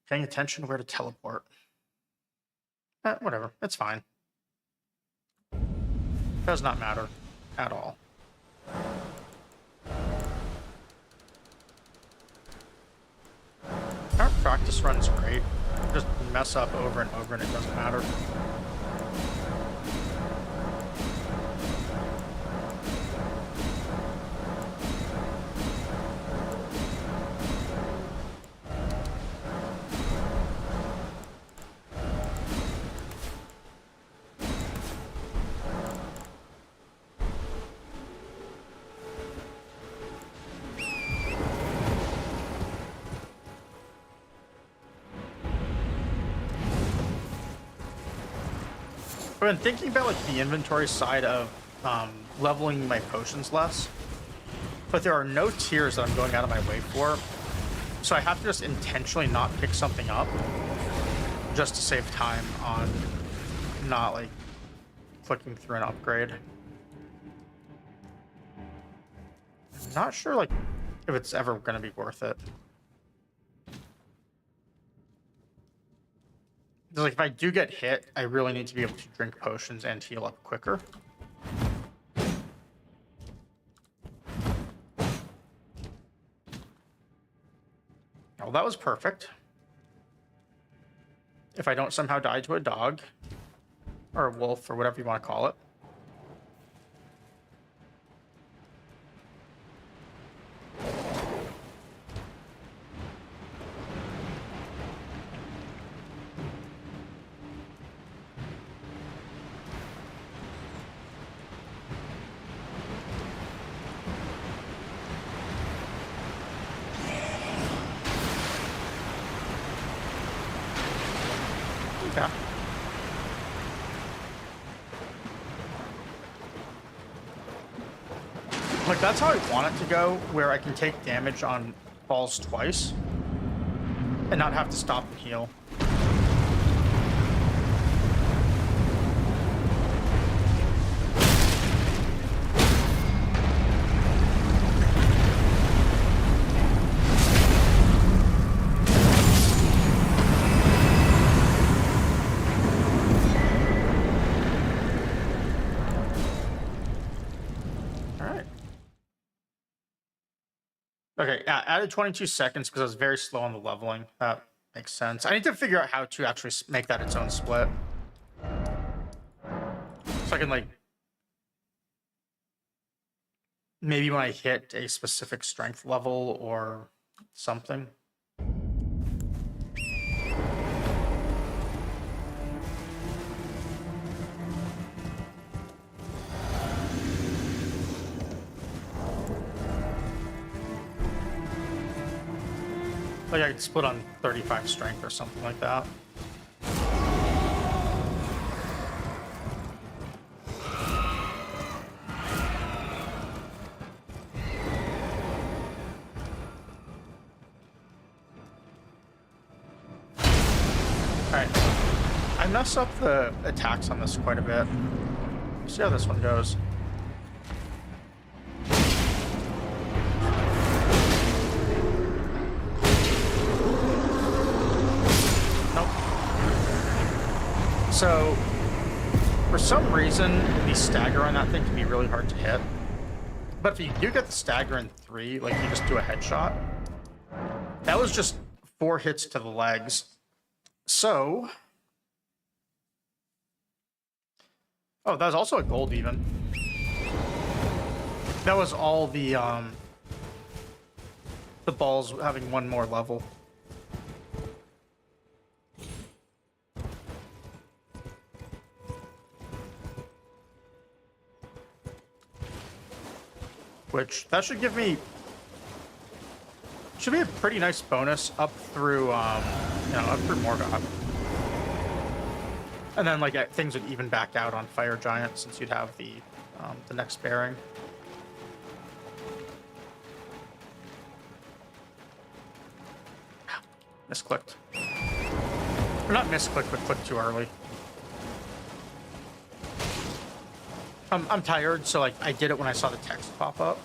Paying attention where to teleport. Whatever. It's fine. Does not matter at all. Our practice run's great. Just mess up over and over and it doesn't matter. I've been thinking about like the inventory side of leveling my potions less, but there are no tiers that I'm going out of my way for, so I have to just intentionally not pick something up just to save time on not like clicking through an upgrade. I'm not sure like if it's ever going to be worth it. Like if I do get hit, I really need to be able to drink potions and heal up quicker. Oh, that was perfect. If I don't somehow die to a dog or a wolf or whatever you want to call it. Yeah. Like, that's how I want it to go, where I can take damage on balls twice and not have to stop and heal. Okay, yeah, added 22 seconds because I was very slow on the leveling. That makes sense. I need to figure out how to actually make that its own split. So I can, like, maybe when I hit a specific strength level or something. Like I could split on 35 strength or something like that. Alright. I mess up the attacks on this quite a bit. Let's see how this one goes. So, for some reason, the stagger on that thing can be really hard to hit. But if you do get the stagger in 3, like you just do a headshot, that was just 4 hits to the legs. So, oh, that was also a gold even. That was all the balls having one more level. Which, that should give me... should be a pretty nice bonus up through, you know, up through Morgoth. And then, like, things would even back out on Fire Giant since you'd have the next bearing. Misclicked. Or not misclicked, but clicked too early. I'm tired, so like I did it when I saw the text pop up.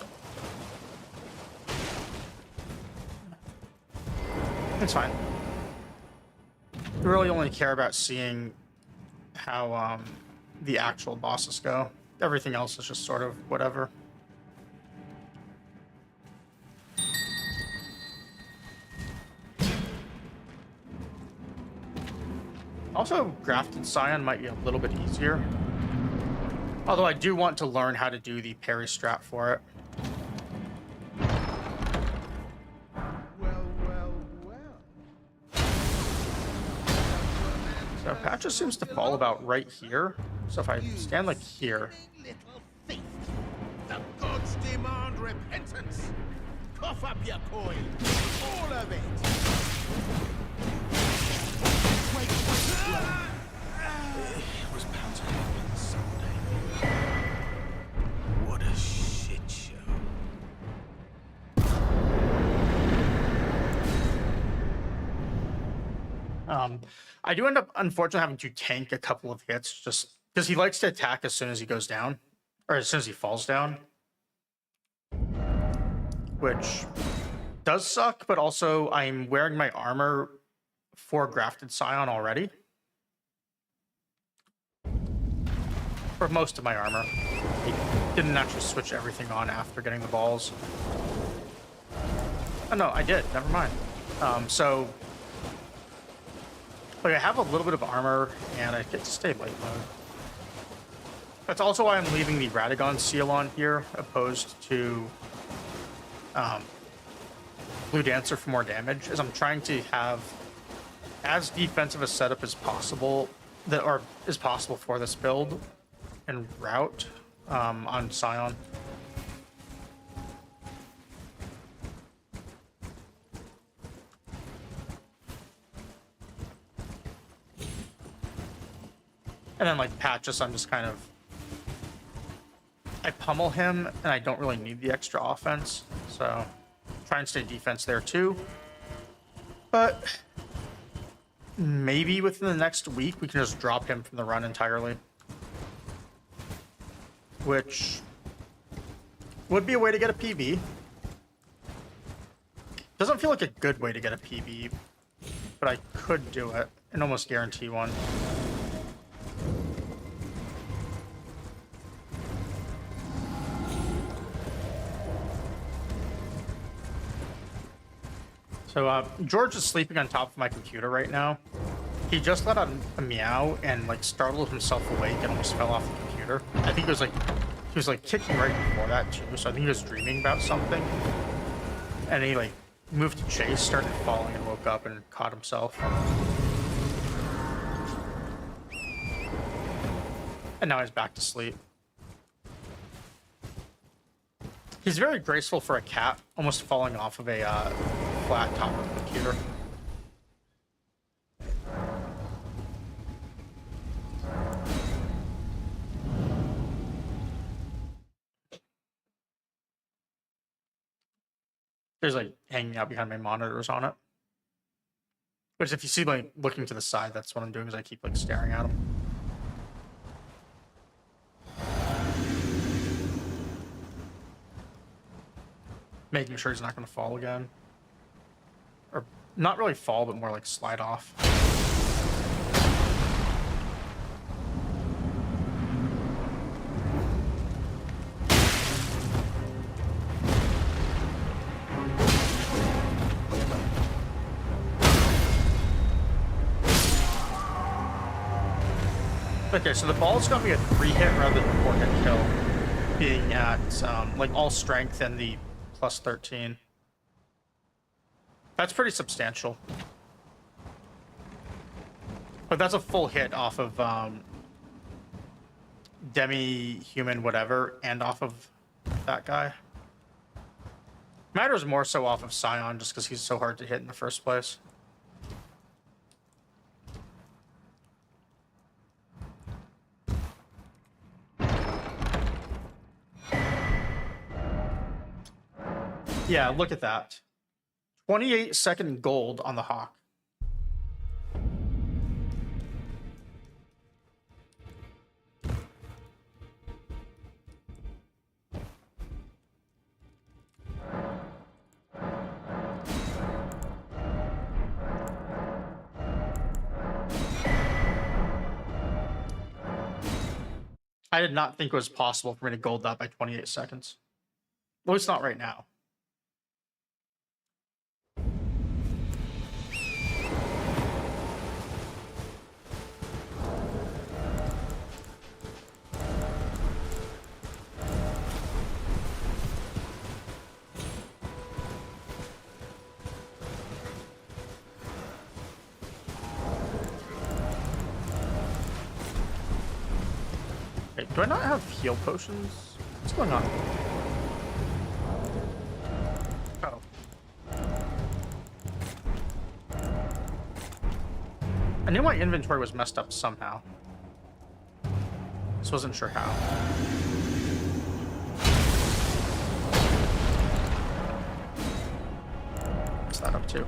It's fine. really only care about seeing how the actual bosses go. Everything else is just sort of whatever. Also, Grafted Scion might be a little bit easier. Although I do want to learn how to do the parry strat for it. So Pat just seems to fall about right here. So if I stand like here. The gods demand repentance. Cough up your coin. All of it. It was bound to happen someday. What a shit show. I do end up, unfortunately, having to tank a couple of hits just because he likes to attack as soon as he goes down, or as soon as he falls down, which does suck, but also I'm wearing my armor for Grafted Scion already. For most of my armor. I didn't actually switch everything on after getting the balls. Oh no, I did, never mind. So like I have a little bit of armor, and I get to stay light mode. That's also why I'm leaving the Radahn seal on here, opposed to Blue Dancer for more damage, as I'm trying to have as defensive a setup as possible, or is possible for this build and route on Scion. And then like Patches, I'm just kind of, I pummel him and I don't really need the extra offense. So try and stay defense there too. But maybe within the next week, we can just drop him from the run entirely. Which would be a way to get a PB. Doesn't feel like a good way to get a PB, but I could do it and almost guarantee one. So George is sleeping on top of my computer right now. He just let out a meow and like startled himself awake and almost fell off the computer. I think he was like kicking right before that too. So I think he was dreaming about something. And he like moved to chase, started falling, and woke up and caught himself. And now he's back to sleep. He's very graceful for a cat, almost falling off of a flat top of the computer. There's like hanging out behind my monitors on it. Which if you see like looking to the side, that's what I'm doing, is I keep like staring at him. Making sure he's not going to fall again. Or not really fall, but more like slide off. Okay, so the ball's going to be a 3-hit rather than a 4-hit kill, being at like all strength and the plus 13. That's pretty substantial. But that's a full hit off of demi-human whatever, and off of that guy. Matters more so off of Scion, just because he's so hard to hit in the first place. Yeah, look at that. 28-second gold on the Hawk. I did not think it was possible for me to gold that by 28 seconds. At least not right now. Wait, do I not have heal potions? What's going on? Oh. I knew my inventory was messed up somehow. Just wasn't sure how. What's that up to?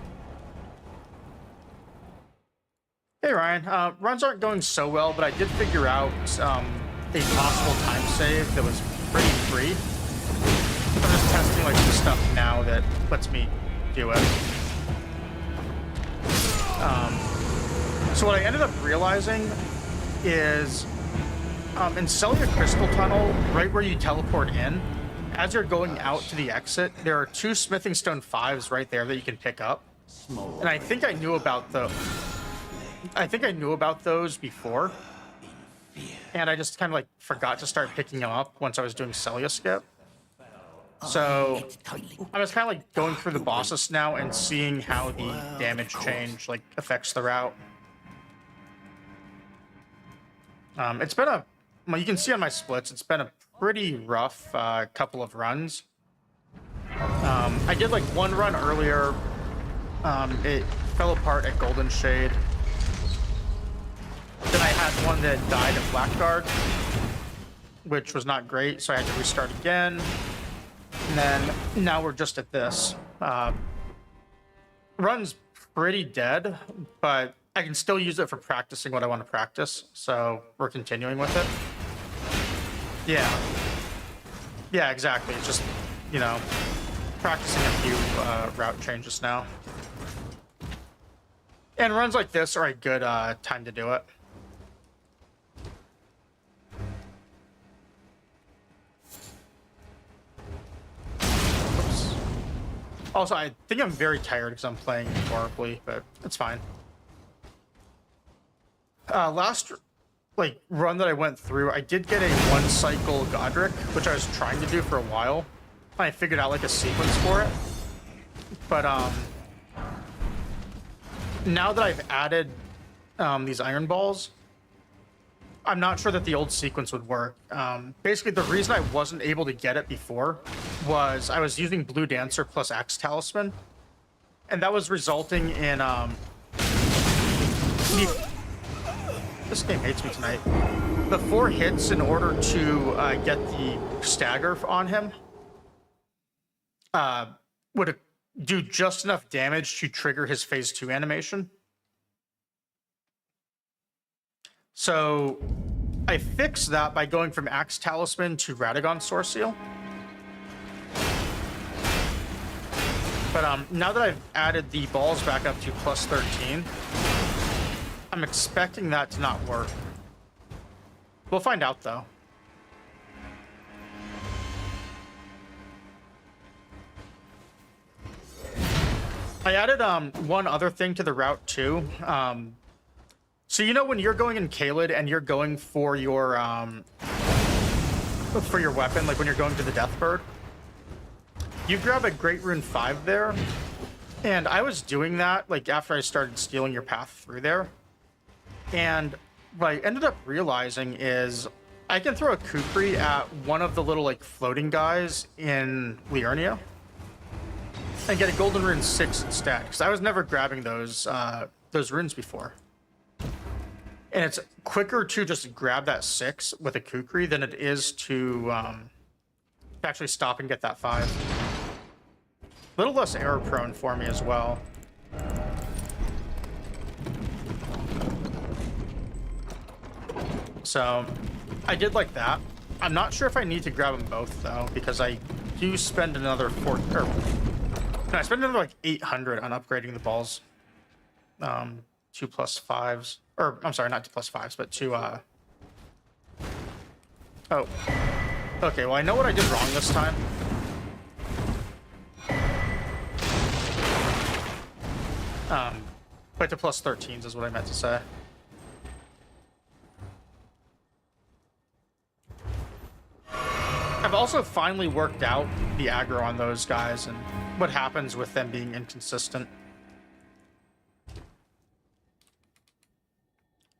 Hey Ryan, runs aren't going so well, but I did figure out a possible time save that was pretty free. I'm just testing like some stuff now that lets me do it. So what I ended up realizing is in Celia Crystal Tunnel, right where you teleport in, as you're going out to the exit, there are 2 Smithing Stone 5s right there that you can pick up. And I think I knew about those before. And I just kind of like forgot to start picking them up once I was doing Celia skip. So I was kind of like going through the bosses now and seeing how the damage change like affects the route. It's been well, you can see on my splits, it's been a pretty rough couple of runs. I did like one run earlier. It fell apart at Golden Shade. Then I had one that died at Blackguard, which was not great, so I had to restart again. And then now we're just at this. Run's pretty dead, but I can still use it for practicing what I want to practice, so we're continuing with it. Yeah. Yeah, exactly. It's just, you know, practicing a few route changes now. And runs like this are a good time to do it. Oops. Also, I think I'm very tired because I'm playing horribly, but it's fine. Last like run that I went through, I did get a 1-cycle Godric, which I was trying to do for a while. I figured out like a sequence for it, but now that I've added these iron balls, I'm not sure that the old sequence would work. Basically, the reason I wasn't able to get it before was I was using Blue Dancer plus Axe Talisman, and that was resulting in this game hates me tonight. The 4 hits in order to get the stagger on him would do just enough damage to trigger his phase 2 animation. So I fixed that by going from Axe Talisman to Radahn Source Seal. But now that I've added the balls back up to plus 13, I'm expecting that to not work. We'll find out, though. I added one other thing to the route, too. So you know when you're going in Caelid and you're going for your weapon, like when you're going to the Deathbird, you grab a Great Rune 5 there. And I was doing that like after I started stealing your path through there. And what I ended up realizing is I can throw a Kukri at one of the little like floating guys in Liurnia and get a Golden Rune 6 instead, because I was never grabbing those runes before. And it's quicker to just grab that 6 with a Kukri than it is to actually stop and get that 5. A little less error prone for me as well. So I did like that. I'm not sure if I need to grab them both though, because I do spend another I spend another like 800 on upgrading the balls. 2+5s, or I'm sorry, not 2+5s, but Oh. Okay, well, I know what I did wrong this time. But to plus 13s is what I meant to say. I've also finally worked out the aggro on those guys and what happens with them being inconsistent.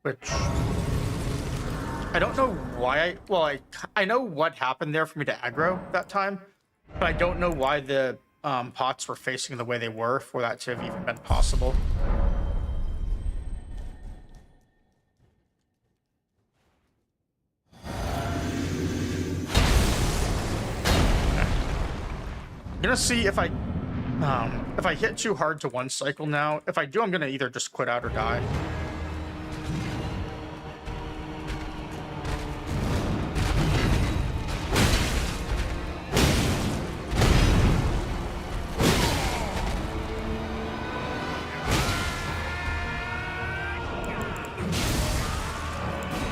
Which I don't know why. I know what happened there for me to aggro that time, but I don't know why the pots were facing the way they were for that to have even been possible. I'm gonna see if I hit too hard to one cycle now. If I do, I'm gonna either just quit out or die.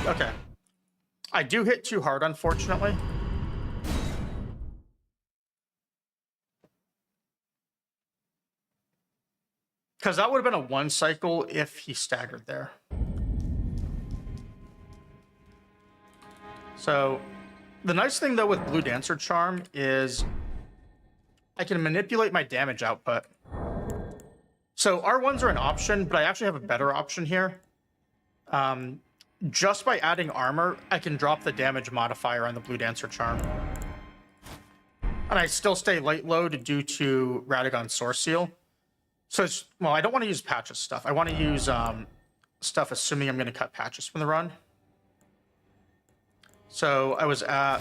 Okay. I do hit too hard, unfortunately. Because that would have been a one cycle if he staggered there. So, the nice thing though with Blue Dancer Charm is I can manipulate my damage output. So R1s are an option, but I actually have a better option here. Just by adding armor, I can drop the damage modifier on the Blue Dancer Charm. And I still stay light load due to Radagon's Source Seal. So it's, well, I don't want to use Patches stuff. I want to use stuff assuming I'm going to cut Patches from the run. So I was at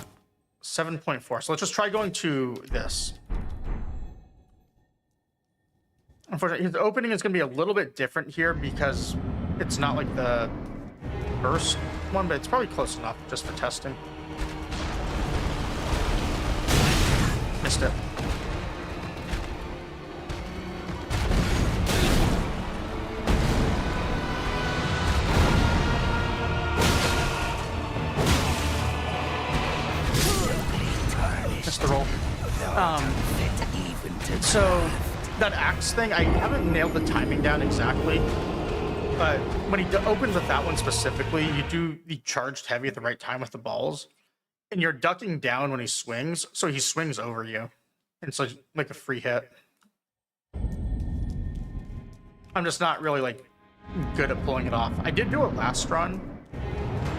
7.4. So let's just try going to this. Unfortunately, the opening is going to be a little bit different here because it's not like the burst one, but it's probably close enough just for testing. Missed it. Missed the roll. So that axe thing, I haven't nailed the timing down exactly. But when he opens with that one specifically, you do the charged heavy at the right time with the balls. And you're ducking down when he swings, so he swings over you. And so like a free hit. I'm just not really like good at pulling it off. I did do it last run.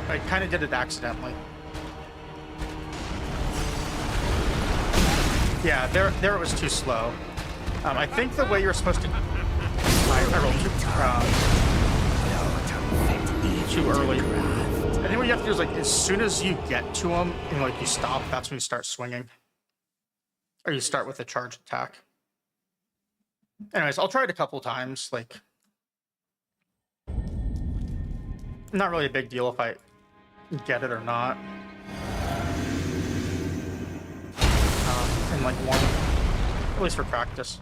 I kind of did it accidentally. Yeah, there it was too slow. I think the way you're supposed to... I rolled too early. I think what you have to do is, like, as soon as you get to him and, like, you stop, that's when you start swinging. Or you start with a charge attack. Anyways, I'll try it a couple times, like... Not really a big deal if I get it or not. In, like, one... At least for practice.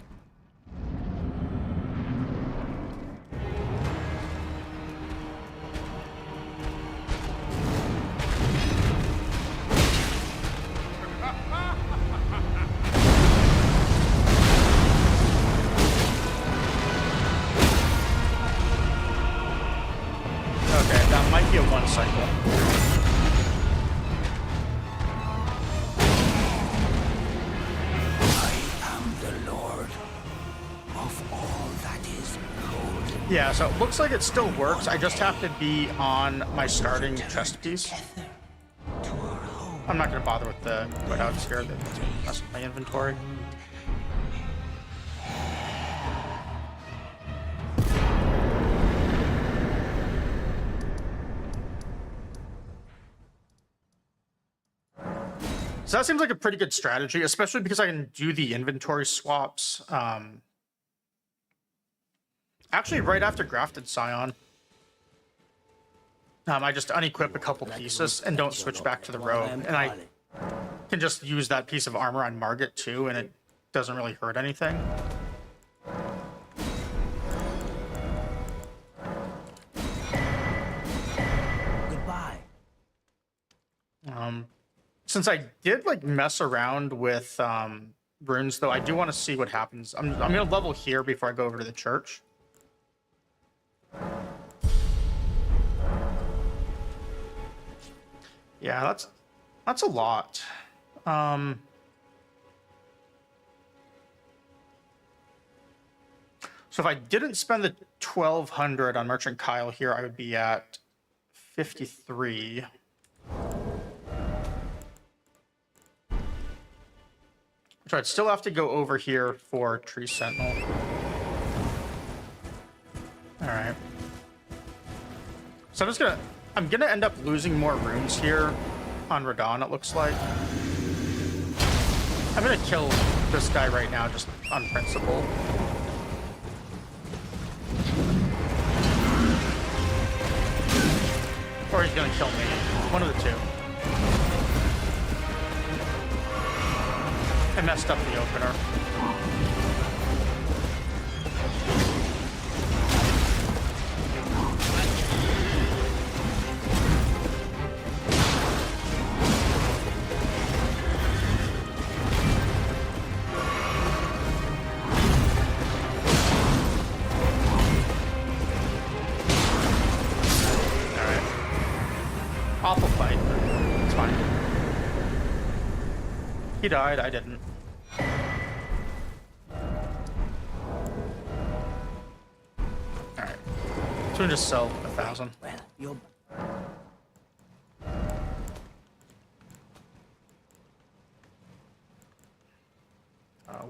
Okay, that might be a one cycle. Yeah, so it looks like it still works. I just have to be on my starting chest piece. I'm not going to bother with the putouts here. That's going to mess with my inventory. So that seems like a pretty good strategy, especially because I can do the inventory swaps. Actually, right after Grafted Scion, I just unequip a couple pieces and don't switch back to the robe. And I can just use that piece of armor on Margit too, and it doesn't really hurt anything. Goodbye. Since I did like mess around with runes, though, I do want to see what happens. I'm gonna level here before I go over to the church. Yeah, that's a lot. So if I didn't spend the 1,200 on Merchant Kyle here, I would be at 53. So I'd still have to go over here for Tree Sentinel. All right. So I'm gonna end up losing more runes here on Radahn, it looks like. I'm gonna kill this guy right now just on principle. Or he's gonna kill me. One of the two. I messed up the opener. Awful fight. It's fine. He died, I didn't. Alright. So we just sell 1,000. Well, you're...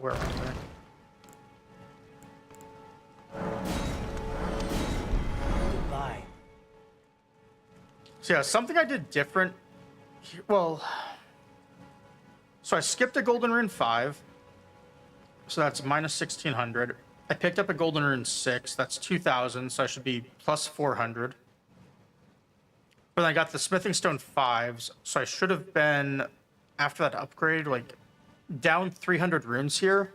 Where am I? Goodbye. So yeah, something I did different. Well, so I skipped a Golden Rune 5. So that's minus 1,600. I picked up a Golden Rune 6. That's 2,000, so I should be plus 400. But then I got the Smithing Stone 5s, so I should have been, after that upgrade, like, down 300 runes here.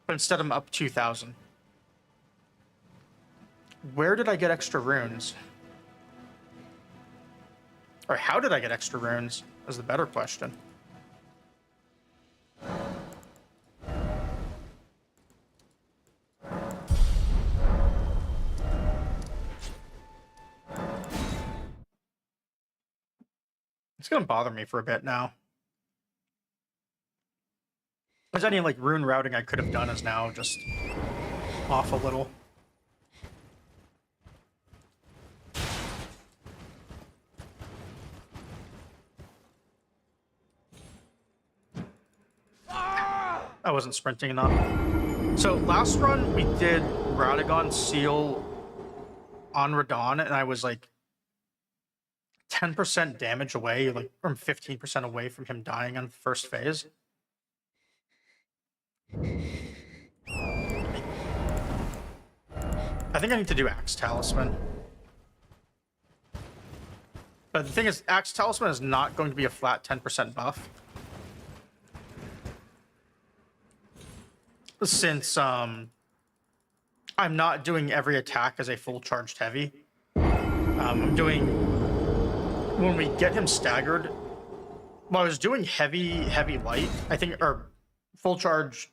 But instead I'm up 2,000. Where did I get extra runes? Or how did I get extra runes? Is the better question. It's gonna bother me for a bit now. There's any like rune routing I could have done is now just off a little. I wasn't sprinting enough. So last run we did Radahn seal on Radahn, and I was like 10% damage away, like from 15% away from him dying on the first phase. I think I need to do Axe Talisman. But the thing is, Axe Talisman is not going to be a flat 10% buff. Since I'm not doing every attack as a full charged heavy. I'm doing, when we get him staggered, well, I was doing heavy light, I think, or full charged,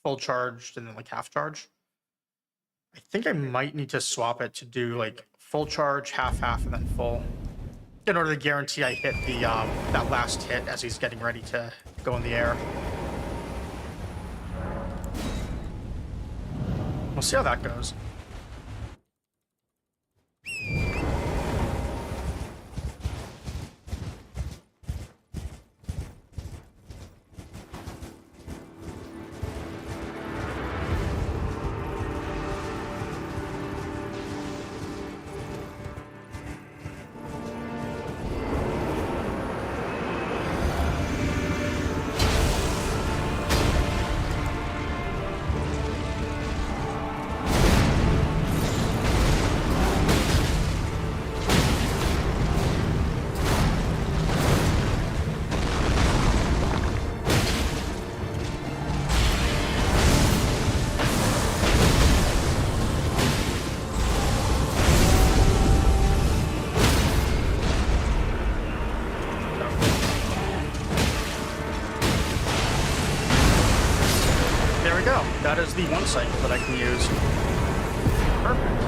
and then like half charge. I think I might need to swap it to do like full charge, half, and then full, in order to guarantee I hit the that last hit as he's getting ready to go in the air. We'll see how that goes. the one cycle that I can use. Perfect.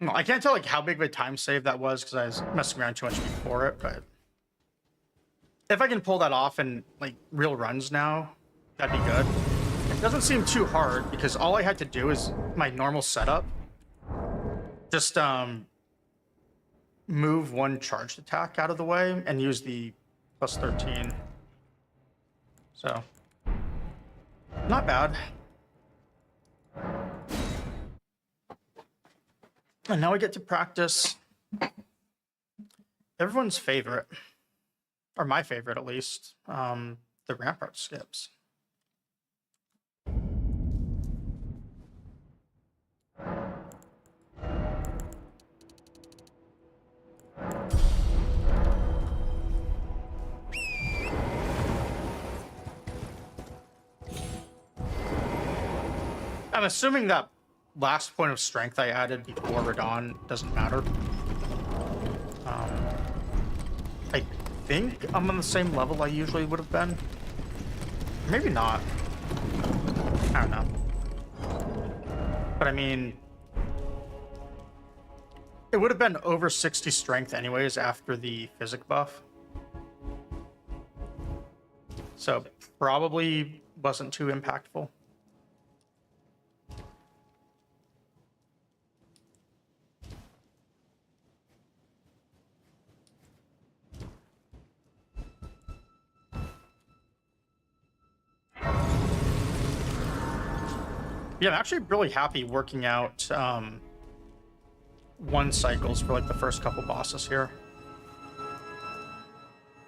Well, I can't tell like how big of a time save that was because I was messing around too much before it, but if I can pull that off in like real runs now, that'd be good. It doesn't seem too hard because all I had to do is my normal setup. Just move one charged attack out of the way and use the plus 13. So, not bad. And now I get to practice everyone's favorite, or my favorite at least, the Rampart skips. I'm assuming that last point of strength I added before Radahn doesn't matter. I think I'm on the same level I usually would have been. Maybe not. I don't know. But I mean, it would have been over 60 strength anyways after the physic buff. So probably wasn't too impactful. Yeah, I'm actually really happy working out one cycles for like the first couple bosses here.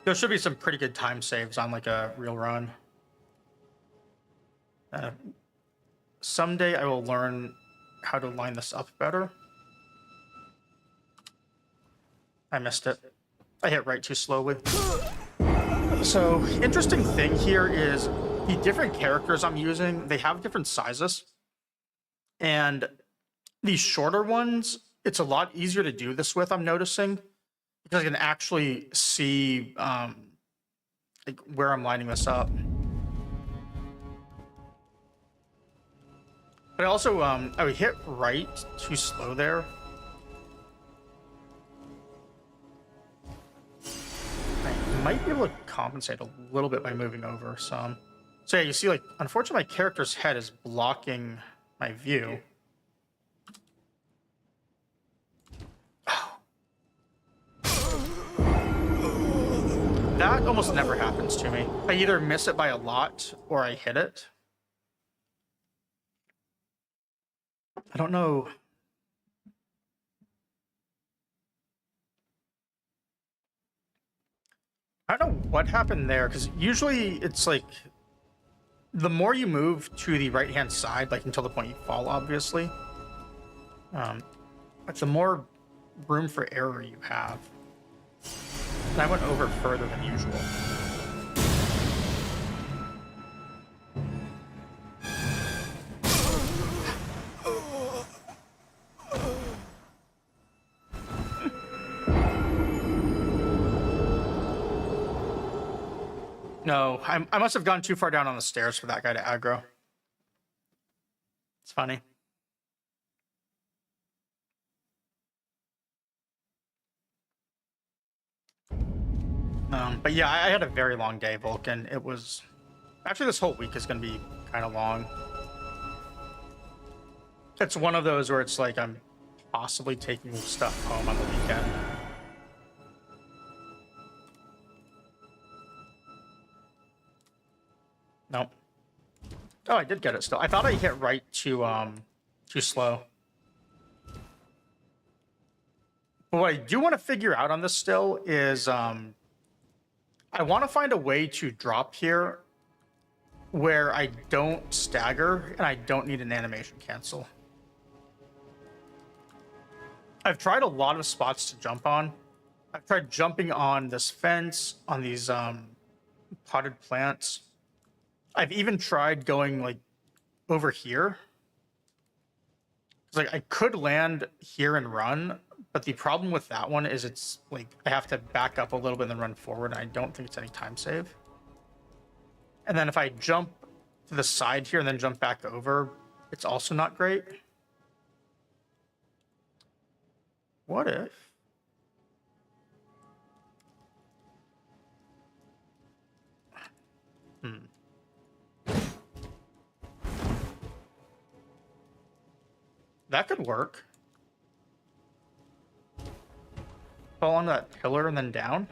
There should be some pretty good time saves on like a real run. Someday I will learn how to line this up better. I missed it. I hit right too slowly. So, interesting thing here is the different characters I'm using, they have different sizes. And these shorter ones, it's a lot easier to do this with, I'm noticing, because I can actually see like where I'm lining this up. But also, I would hit right too slow there. I might be able to compensate a little bit by moving over some. So yeah, you see, like, unfortunately, my character's head is blocking my view. That almost never happens to me. I either miss it by a lot or I hit it. I don't know. I don't know what happened there, because usually it's like the more you move to the right-hand side, like until the point you fall, obviously, but the more room for error you have. And I went over further than usual. No, I must have gone too far down on the stairs for that guy to aggro. It's funny. But yeah, I had a very long day, Vulcan. It was... Actually, this whole week is going to be kind of long. It's one of those where it's like I'm possibly taking stuff home on the weekend. Nope. Oh, I did get it still. I thought I hit right too slow. But what I do want to figure out on this still is I want to find a way to drop here where I don't stagger and I don't need an animation cancel. I've tried a lot of spots to jump on. I've tried jumping on this fence, on these potted plants. I've even tried going like over here. It's like I could land here and run, but the problem with that one is it's like I have to back up a little bit and then run forward. And I don't think it's any time save. And then if I jump to the side here and then jump back over, it's also not great. What if? That could work. Fall on that pillar and then down.